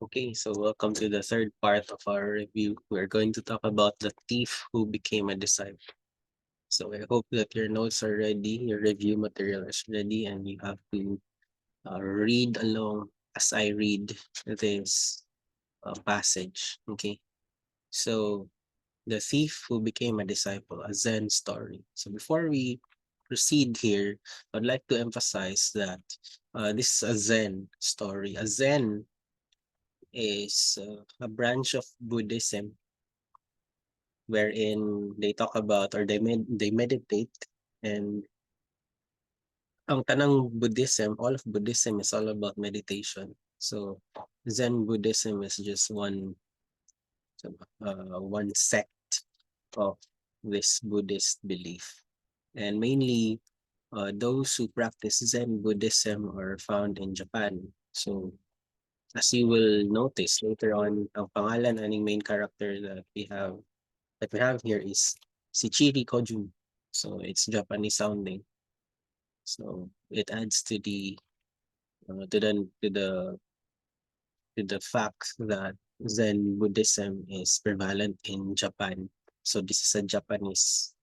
Okay, so welcome to the third part of our review. We're going to talk about the thief who became a disciple. So I hope that your notes are ready, your review material is ready, and you have to read along as I read this passage. Okay, so the thief who became a disciple, a Zen story. So before we proceed here, I'd like to emphasize that this is a Zen story. A Zen is a branch of Buddhism wherein they talk about or they meditate, and ang tanang Buddhism, all of Buddhism is all about meditation. So Zen Buddhism is just one sect of this Buddhist belief. And mainly those who practice Zen Buddhism are found in Japan. So as you will notice later on, ang pangalan ng main character that we have here is Shichiri Kojun. So it's Japanese sounding. So it adds to the to the fact that Zen Buddhism is prevalent in Japan. So this is a Japanese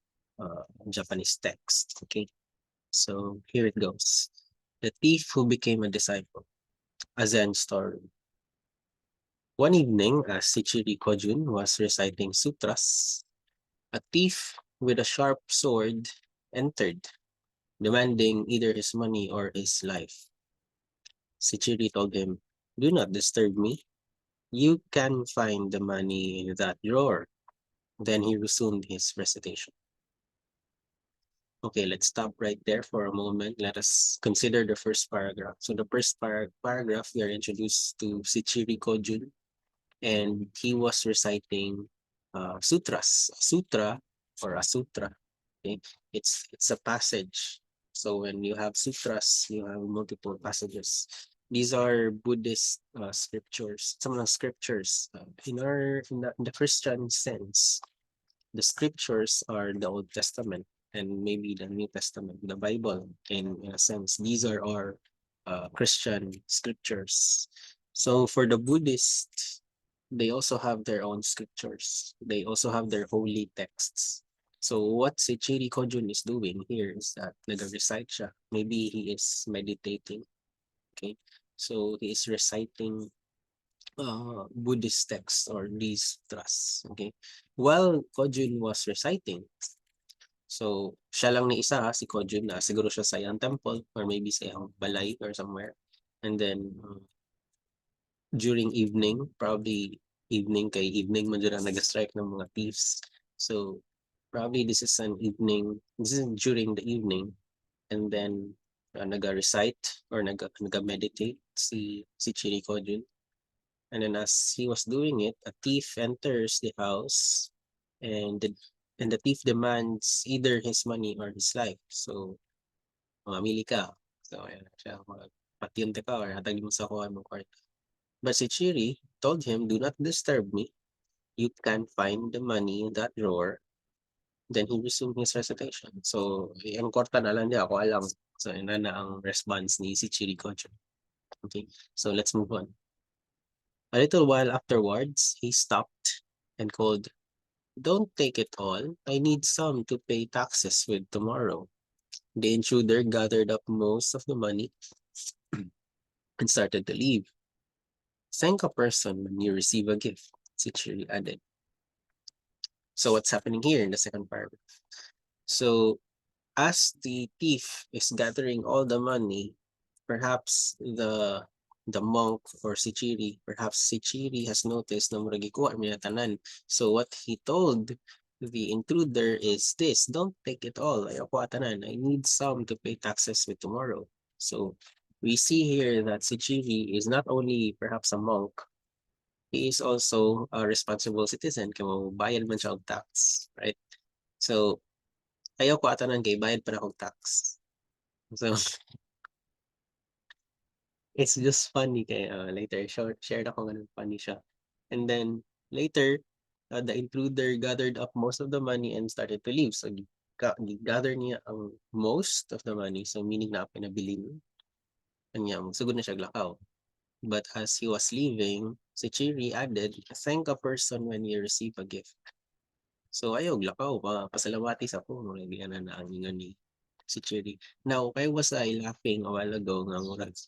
text. Okay. So here it goes. The thief who became a disciple, a Zen story. One evening, as Shichiri Kojun was reciting sutras, a thief with a sharp sword entered, demanding either his money or his life. Shichiri told him, "Do not disturb me. You can find the money in that drawer." Then he resumed his recitation. Okay, let's stop right there for a moment. Let us consider the first paragraph. So the first paragraph, we are introduced to Shichiri Kojun, and he was reciting sutras. A sutra or a sutra. Okay, it's a passage. So when you have sutras, you have multiple passages. These are Buddhist scriptures. Some of the scriptures in the Christian sense, the scriptures are the Old Testament and maybe the New Testament, the Bible. In a sense, these are our Christian scriptures. So for the Buddhists, they also have their own scriptures. They also have their holy texts. So what Shichiri Kojun is doing here is that nag-recite siya. Maybe he is meditating. Okay. So he is reciting Buddhist texts or these sutras. Okay. While Kojun was reciting, so siya lang ni isa si Kojun na siguro siya sa iyang temple or maybe sa iyang balay or somewhere. And then during evening, probably evening man dyan nag-strike ng mga thieves. So probably this is during the evening, and then nag-recite or nag-meditate si Chiriko Jun. And then as he was doing it, a thief enters the house, and the thief demands either his money or his life. So mamili ka. So ayan siya, patyente ka or hatag mo sa kuha mo kwarta. But Shichiri told him, "Do not disturb me. You can find the money in that drawer." Then he resumed his recitation. So, ang korta na lang niya, ako alam. So, yun na ang response ni Shichiri Kojun. Okay, so let's move on. A little while afterwards, he stopped and called, "Don't take it all. I need some to pay taxes with tomorrow." The intruder gathered up most of the money and started to leave. "Thank a person when you receive a gift," Shichiri added. So what's happening here in the second paragraph? So as the thief is gathering all the money, perhaps the monk or Sichiri, perhaps Sichiri has noticed na murag gikuha niya tanan. So what he told the intruder is this: "Don't take it all. Ayoko tanan. I need some to pay taxes with tomorrow." So we see here that Sichiri is not only perhaps a monk, he is also a responsible citizen. Kaya bayad man siya og tax, right? So ayaw ko ata ng kay bayad pa na akong tax. So it's just funny kay later share ako nga funny siya. And then later the intruder gathered up most of the money and started to leave. So gather niya ang most of the money. So meaning na pinabili niya. Kanya magsugod na siya glakaw. But as he was leaving, Shichiri added, thank a person when you receive a gift. So ayog lakaw pasalamati sa ko lagi ana na ang ingon ni Shichiri. Now, why was I laughing a while ago nga murag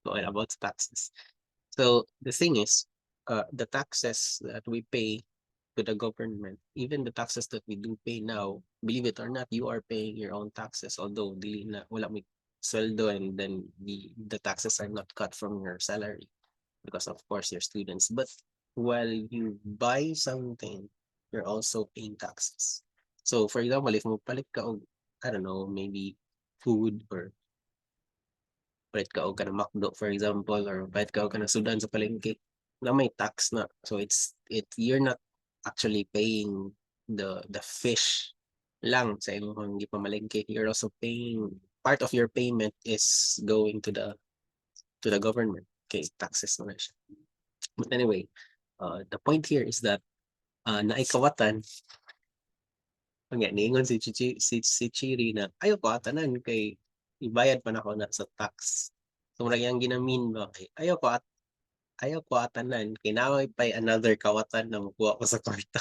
about taxes? So the thing is, the taxes that we pay to the government, even the taxes that we do pay now, believe it or not, you are paying your own taxes. Although dili na wala may sweldo, and then the taxes are not cut from your salary because of course you're students. But while you buy something, you're also paying taxes. So for example, if mo palit ka og, I don't know, maybe food, or palit ka og kanang McDo for example, or palit ka og kanang sudan sa palengke, na may tax na. So you're not actually paying the fish lang sa imong gipamalengke. You're also paying, part of your payment is going to the government. Okay, taxes na siya. But anyway, the point here is that naikawatan, nga niingon si Chiri na ayaw ko atanan kay ibayad pa na ako na sa tax. So murag yang ginamin ba kay ayaw ko atanan kay naway pa another kawatan na makuha ko sa kwarta.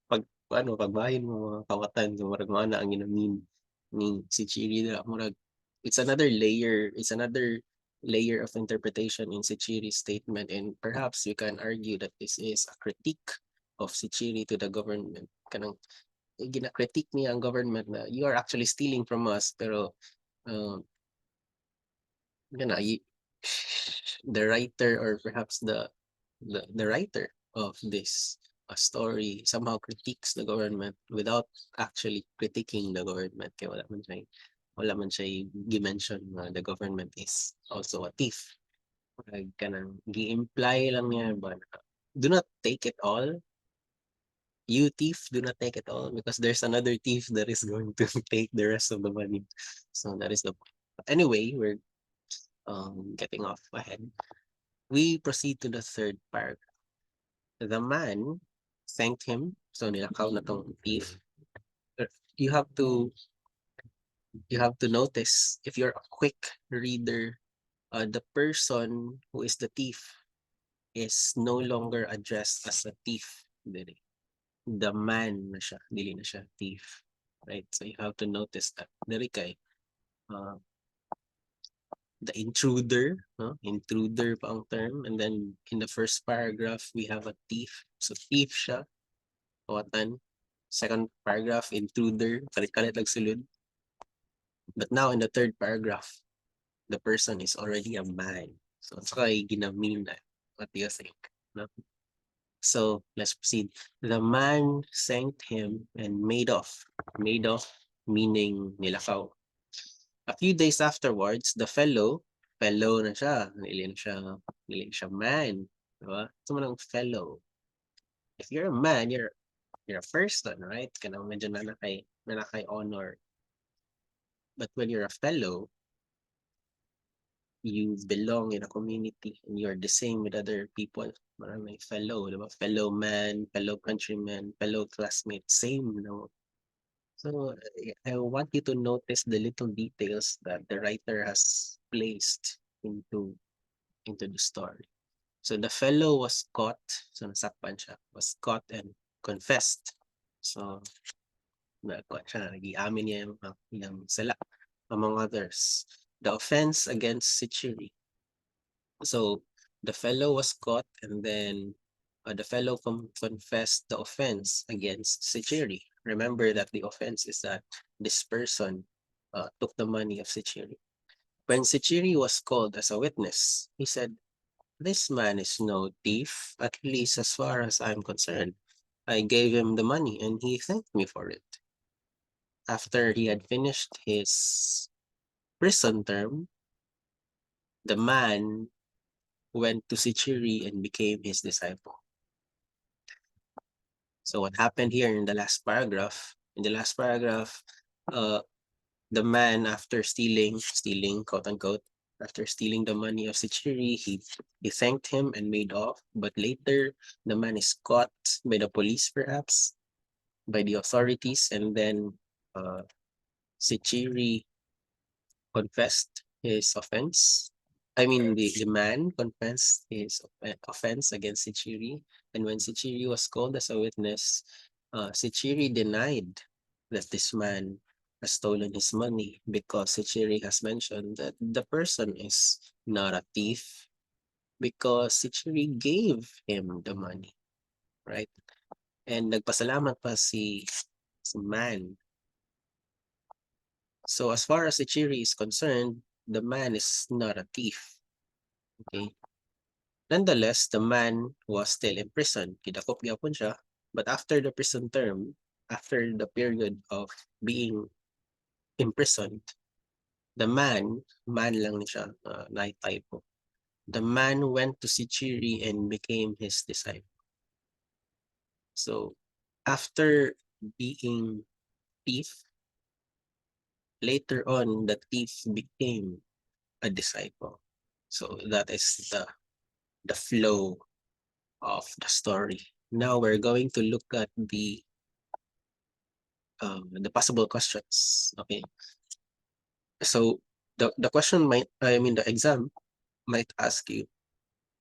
Pag pagbahin mo mga kawatan, so murag mo na ang ginamin ni si Chiri na murag it's another layer of interpretation in Sichiri's statement, and perhaps you can argue that this is a critique of Sichiri to the government. Kanang gina-critique niya ang government na you are actually stealing from us, pero uh, the writer, or perhaps the writer of this story somehow critiques the government without actually critiquing the government. Kaya wala man siya gi-mention na the government is also a thief. Kanang gi-imply lang niya ba do not take it all. You thief, do not take it all, because there's another thief that is going to take the rest of the money. So that is the point. But anyway, we're getting off ahead. We proceed to the third paragraph. The man thanked him. So nilakaw na tong thief. You have to notice, if you're a quick reader, the person who is the thief is no longer addressed as a thief. The man na siya, dili na siya thief. Right? So you have to notice that. Dili kay the intruder, no? Intruder pa ang term. And then in the first paragraph, we have a thief. So thief siya, kawatan. Second paragraph, intruder, kalit-kalit lang sulod. But now in the third paragraph, the person is already a man. So saka ginamin na. What do you think? No? So let's proceed. The man thanked him and made off. Made off meaning nilakaw. A few days afterwards, the fellow na siya, hindi siya man. Diba? So manang fellow. If you're a man, you're a person, right? Kanang medyo nanakay honor. But when you're a fellow, you belong in a community and you're the same with other people. May fellow, diba? Fellow man, fellow countryman, fellow classmate, same, no? So I want you to notice the little details that the writer has placed into the story. So the fellow was caught, so nasakpan siya, was caught and confessed. So na-caught siya, nag-iamin niya yung sala, among others. The offense against Sichiri. So the fellow was caught, and then the fellow confessed the offense against Sichiri. Remember that the offense is that this person took the money of Sichiri. When Sichiri was called as a witness, he said, this man is no thief, at least as far as I'm concerned. I gave him the money and he thanked me for it. After he had finished his prison term, the man went to Sichiri and became his disciple. So what happened here in the last paragraph? In the last paragraph, the man, after stealing, quote unquote, after stealing the money of Sichiri, he thanked him and made off. But later, the man is caught by the police, perhaps, by the authorities, and then Sichiri confessed his offense. the man confessed his offense against Shichiri, and when Shichiri was called as a witness, Shichiri denied that this man has stolen his money because Shichiri has mentioned that the person is not a thief because Shichiri gave him the money, right? And nagpasalamat pa si man. So as far as Shichiri is concerned, the man is not a thief. Okay. Nonetheless, the man was still in prison. Kidakop gyapon siya. But after the prison term, after the period of being imprisoned, the man lang ni siya, na-typo. The man went to Shichiri and became his disciple. So, after being thief, later on, the thief became a disciple. So, that is the flow of the story. Now we're going to look at the possible questions. Okay. So the question might, the exam might ask you,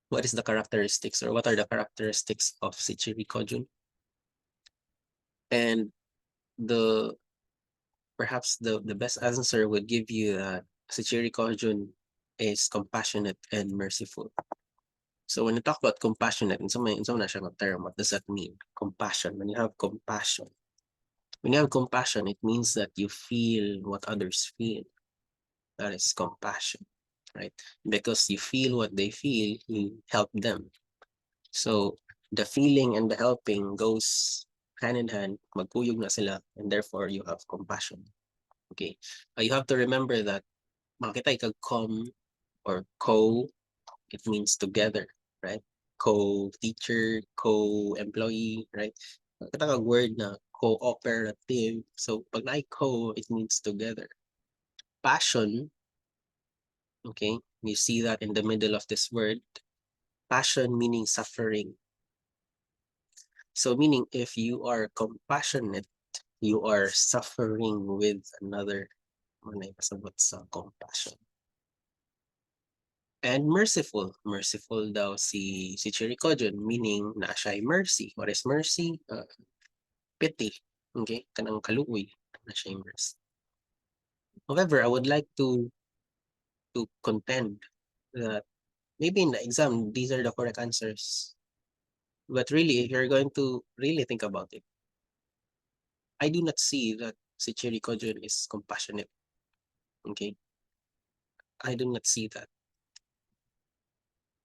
what is the characteristics or what are the characteristics of Shichiri Kojun? And the perhaps the best answer would give you that Shichiri Kojun is compassionate and merciful. So when you talk about compassionate, in some na siya term, what does that mean? Compassion. When you have compassion, it means that you feel what others feel. That is compassion, right? Because you feel what they feel, you help them. So the feeling and the helping goes hand in hand, magkuyog na sila, and therefore you have compassion. Okay. You have to remember that makita kag com or co, it means together, right? Co-teacher, co-employee, right? Makita kag word na cooperative. So pag na co, it means together. Passion, okay, you see that in the middle of this word. Passion meaning suffering. So meaning if you are compassionate, you are suffering with another. What's compassion? And merciful. Merciful daw si Shichiri Kojun, meaning na siya mercy. What is mercy? Pity. Okay? Kanang kaluoy na siya mercy. However, I would like to contend that maybe in the exam, these are the correct answers. But really, if you're going to really think about it, I do not see that Shichiri Kojun is compassionate. Okay? I do not see that.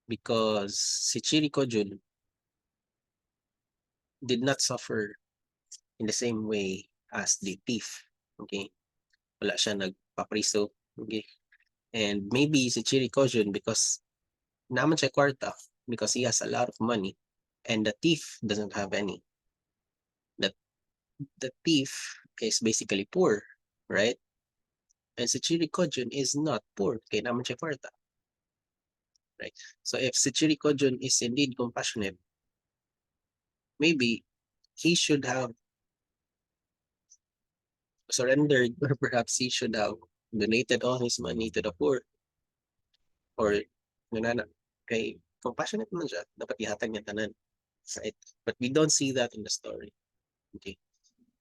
Because Shichiri Kojun did not suffer in the same way as the thief. Okay? Wala siya nagpapriso. Okay? And maybe Shichiri Kojun, because naman siya kwarta, because he has a lot of money, and the thief doesn't have any. The thief is basically poor, right? And Shichiri Kojun is not poor, kaya naman siya kwarta. Right? So if Shichiri Kojun is indeed compassionate, maybe he should have surrendered, or perhaps he should have donated all his money to the poor. Or, nanana, kay compassionate man siya, dapat ihatag niya tanan. Right? But we don't see that in the story. Okay.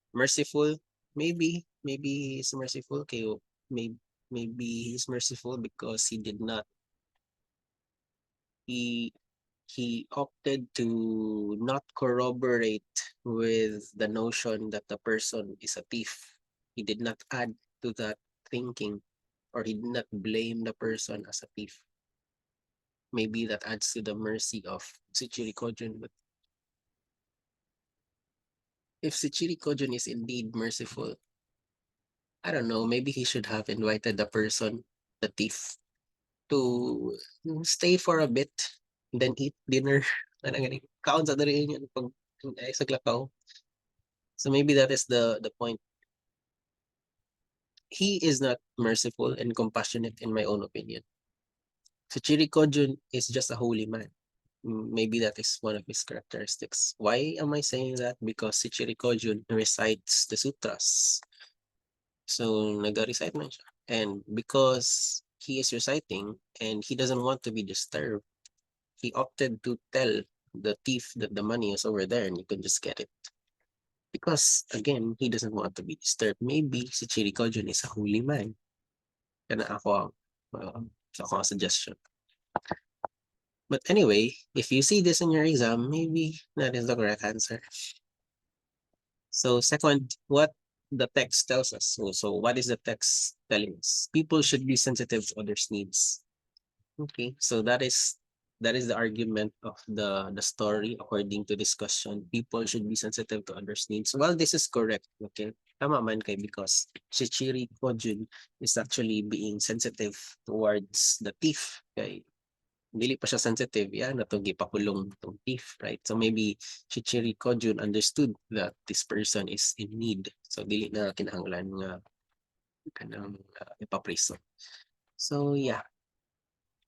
Merciful, maybe he's merciful, kay maybe he's merciful because he he opted to not corroborate with the notion that the person is a thief. He did not add to that thinking, or he did not blame the person as a thief. Maybe that adds to the mercy of Shichiri Kojun. But if Shichiri Kojun is indeed merciful, I don't know, maybe he should have invited the person, the thief, to stay for a bit, then eat dinner. Kaon sa dali niya pag sa Klakaw. So maybe that is the point. He is not merciful and compassionate in my own opinion. Shichiri Kojun is just a holy man. Maybe that is one of his characteristics. Why am I saying that? Because Shichiri Kojun recites the sutras. So nag-recite man siya. And because he is reciting and he doesn't want to be disturbed, he opted to tell the thief that the money is over there and you can just get it. Because again, he doesn't want to be disturbed. Maybe si Chiri Kojun is a holy man. Kana ako ang suggestion. But anyway, if you see this in your exam, maybe that is the correct answer. So second, what the text tells us. So what is the text telling us? People should be sensitive to others' needs. Okay, so that is the argument of the story according to this question. People should be sensitive to others' needs. Well, this is correct. Okay, tama man kay because Shichiri Kojun is actually being sensitive towards the thief. Okay, dili pa siya sensitive, yan, natong gipakulong tong thief, right? So maybe Shichiri Kojun understood that this person is in need. So dili na kinahanglan nga kanang ipapriso. So yeah,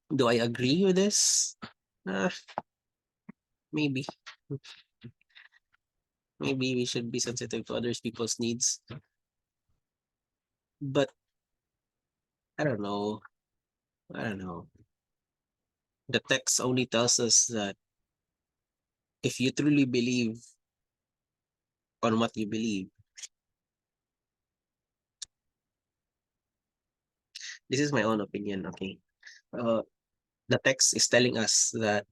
do I agree with this? Maybe. Maybe we should be sensitive to others people's needs. But I don't know. I don't know. The text only tells us that if you truly believe on what you believe, this is my own opinion, okay? Uh, the text is telling us that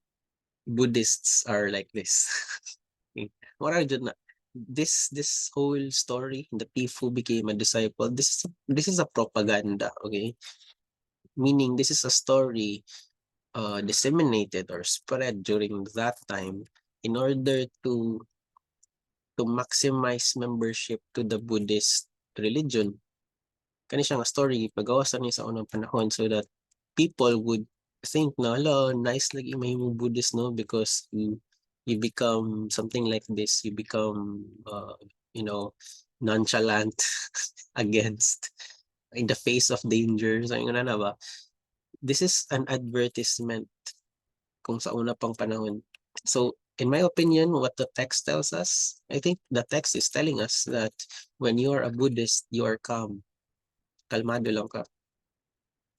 Buddhists are like this. Okay. What are the this whole story, the thief who became a disciple, this is a propaganda, okay? Meaning this is a story disseminated or spread during that time in order to maximize membership to the Buddhist religion. Kani siya nga story pagawasan ni sa unang panahon so that people would think na ala nice lagi mahimong Buddhist no because you become something like this, you become you know nonchalant against in the face of danger. So yun na ba? This is an advertisement kung sa una pang panahon. So in my opinion, what the text tells us, I think the text is telling us that when you are a Buddhist, you are calm. Kalmado lang ka.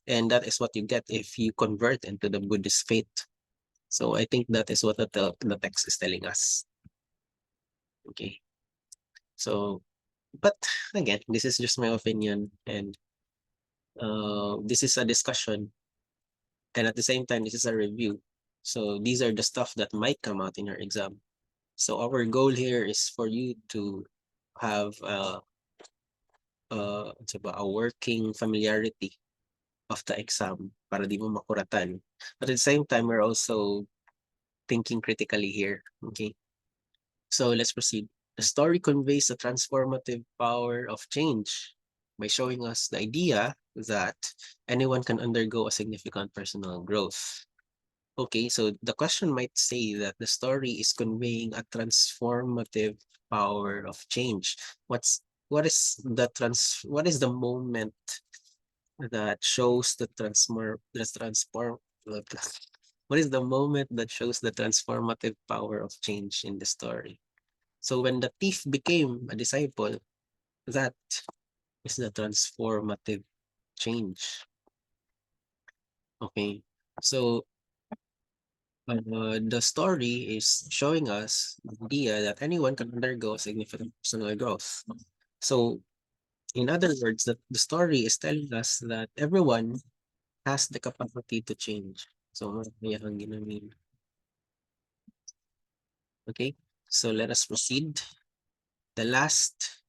And that is what you get if you convert into the Buddhist faith. So I think that is what the text is telling us. Okay. So, but again, this is just my opinion and this is a discussion. And at the same time, this is a review. So these are the stuff that might come out in your exam. So our goal here is for you to have a working familiarity of the exam para di mo makuratan. But at the same time, we're also thinking critically here. Okay. So let's proceed. The story conveys the transformative power of change by showing us the idea that anyone can undergo a significant personal growth. Okay, so the question might say that the story is conveying a transformative power of change. What is the moment that shows what is the moment that shows the transformative power of change in the story? So when the thief became a disciple, that is the transformative change. Okay, so the story is showing us the idea that anyone can undergo significant personal growth. So, in other words, that the story is telling us that everyone has the capacity to change. So, okay, so let us proceed. The last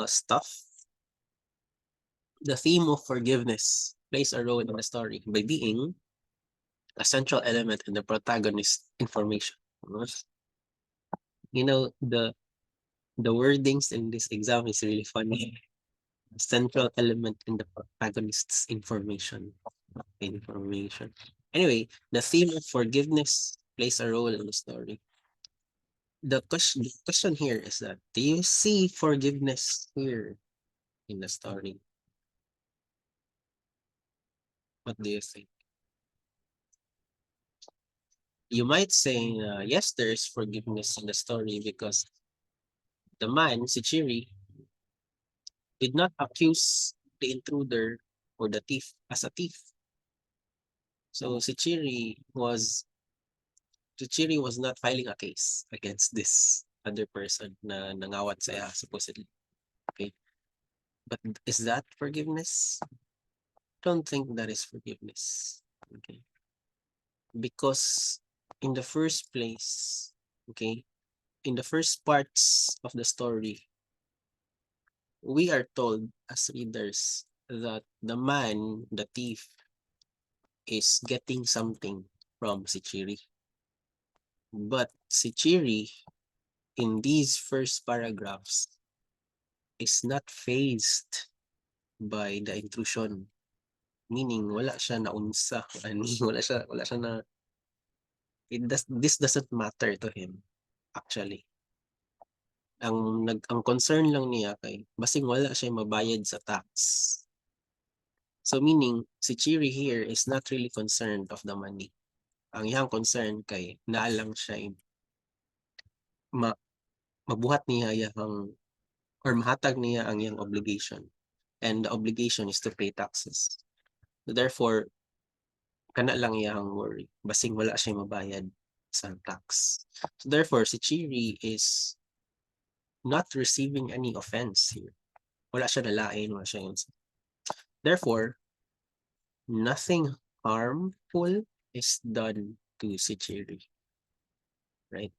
stuff, the theme of forgiveness plays a role in the story by being a central element in the protagonist's information. You know, the wordings in this exam is really funny. Central element in the protagonist's information. Information. Anyway, the theme of forgiveness plays a role in the story. The question here is that do you see forgiveness here in the story? What do you think? You might say, yes, there is forgiveness in the story because the man, Sichiri, did not accuse the intruder or the thief as a thief. So si Chiri was not filing a case against this other person na nangawat sa supposedly. Okay. But is that forgiveness? Don't think that is forgiveness. Okay. Because in the first place, okay, in the first parts of the story, we are told as readers that the man, the thief, is getting something from Sichiri. But Sichiri, in these first paragraphs, is not fazed by the intrusion. Meaning, wala siya naunsa. Wala siya na, this doesn't matter to him, actually. Ang concern lang niya kay basing wala siya mabayad sa tax. So meaning, si Chiri here is not really concerned of the money. Ang iyang concern kay naalang siya ma mabuhat niya yang or mahatag niya ang iyang obligation. And the obligation is to pay taxes. Therefore, kana lang iyang worry. Basing wala siya mabayad sa tax. So therefore, si Chiri is not receiving any offense here. Wala siya nalain, wala siya yun. Therefore, nothing harmful is done to Sichiri, right?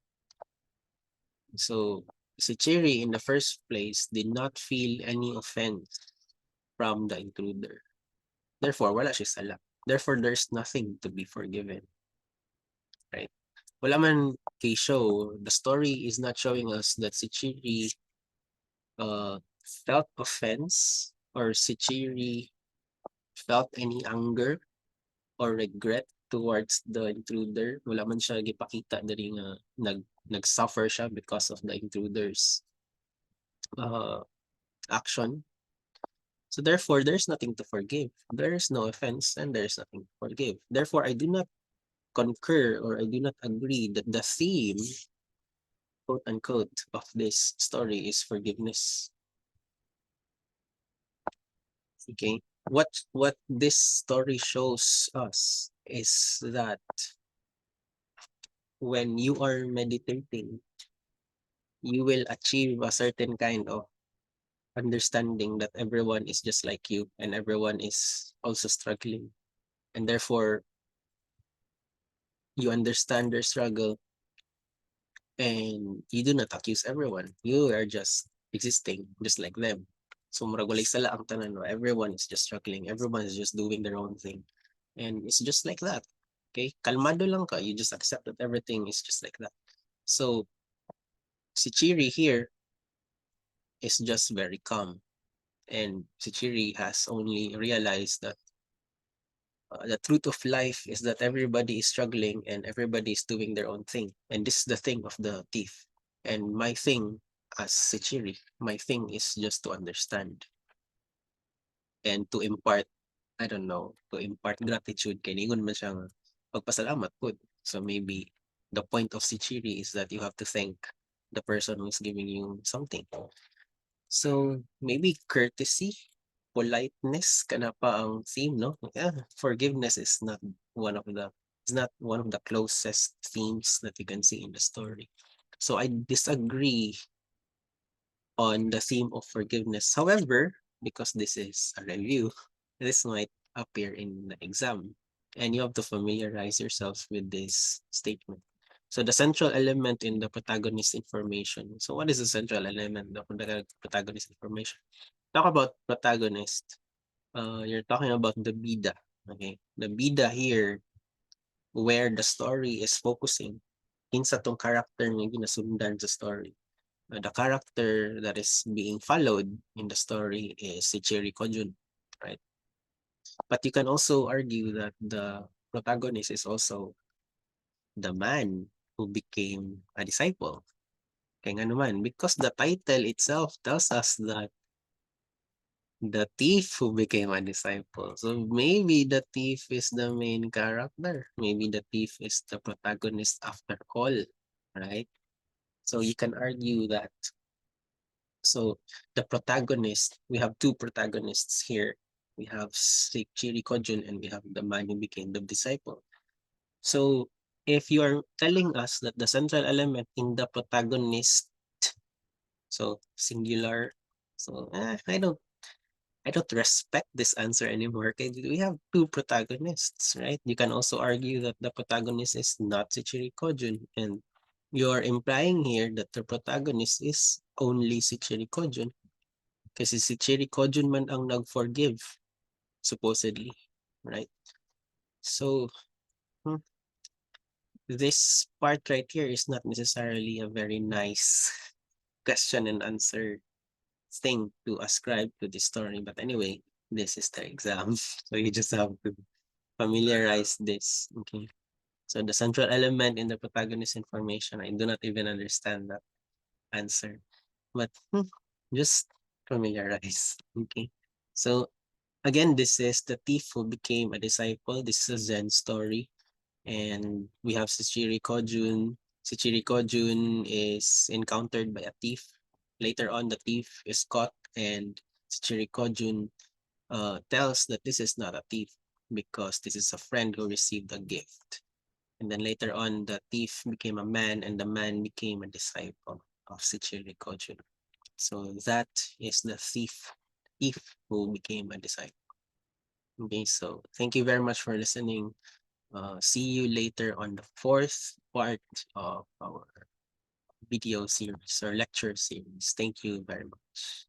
So Sichiri in the first place did not feel any offense from the intruder. Therefore, wala siya sala. Therefore, there's nothing to be forgiven, right? Wala man kay show, the story is not showing us that Sichiri felt offense or Sichiri felt any anger or regret towards the intruder. Wala man siya gipakita diri nga nag-suffer siya because of the intruder's action. So therefore, there's nothing to forgive. There's no offense and there's nothing to forgive. Therefore, I do not concur or I do not agree that the theme, quote unquote, of this story is forgiveness. Okay. What this story shows us is that when you are meditating, you will achieve a certain kind of understanding that everyone is just like you and everyone is also struggling. And therefore, you understand their struggle and you do not accuse everyone. You are just existing just like them. So murag walay sala ang tanan, no? Everyone is just struggling. Everyone is just doing their own thing. And it's just like that. Okay? Kalmado lang ka. You just accept that everything is just like that. So si Chiri here is just very calm. And si Chiri has only realized that the truth of life is that everybody is struggling and everybody is doing their own thing. And this is the thing of the thief. And my thing as Sichiri, my thing is just to understand and to impart, I don't know, to impart gratitude kay ningon man siyang pagpasalamat po. So maybe the point of Sichiri is that you have to thank the person who's giving you something. So maybe courtesy, politeness kana pa ang theme, no? Yeah, forgiveness is not one of the closest themes that you can see in the story. So I disagree on the theme of forgiveness. However, because this is a review, this might appear in the exam, and you have to familiarize yourself with this statement. So the central element in the protagonist information. So what is the central element of the protagonist information? Talk about protagonist. You're talking about the bida. Okay, the bida here, where the story is focusing. Kinsa tong character nga ginasundan sa story. The character that is being followed in the story is Shichiri Kojun, right? But you can also argue that the protagonist is also the man who became a disciple. Kaya nga naman, because the title itself tells us that the thief who became a disciple. So maybe the thief is the main character. Maybe the thief is the protagonist after all, right? So you can argue that. So the protagonist, we have two protagonists here. we have Shichiri Kojun, and we have the man who became the disciple. So if you are telling us that the central element in the protagonist, so singular, so I don't respect this answer anymore. Okay, we have two protagonists, right? You can also argue that the protagonist is not Shichiri Kojun, and you're implying here that the protagonist is only Shichiri Kojun. Kasi si Shichiri Kojun man ang nag-forgive, supposedly, right? So, hmm, this part right here is not necessarily a very nice question and answer thing to ascribe to the story. But anyway, this is the exam. So you just have to familiarize this. Okay. So the central element in the protagonist information, I do not even understand that answer. But just familiarize. Okay. So again, this is the thief who became a disciple. This is a Zen story. And we have Shichiri Kojun. Shichiri Kojun is encountered by a thief. Later on, the thief is caught, and Shichiri Kojun tells that this is not a thief because this is a friend who received a gift. And then later on, the thief became a man, and the man became a disciple of Shichiri Kojun. So that is the thief who became a disciple. Okay, so thank you very much for listening. See you later on the fourth part of our video series or lecture series. Thank you very much.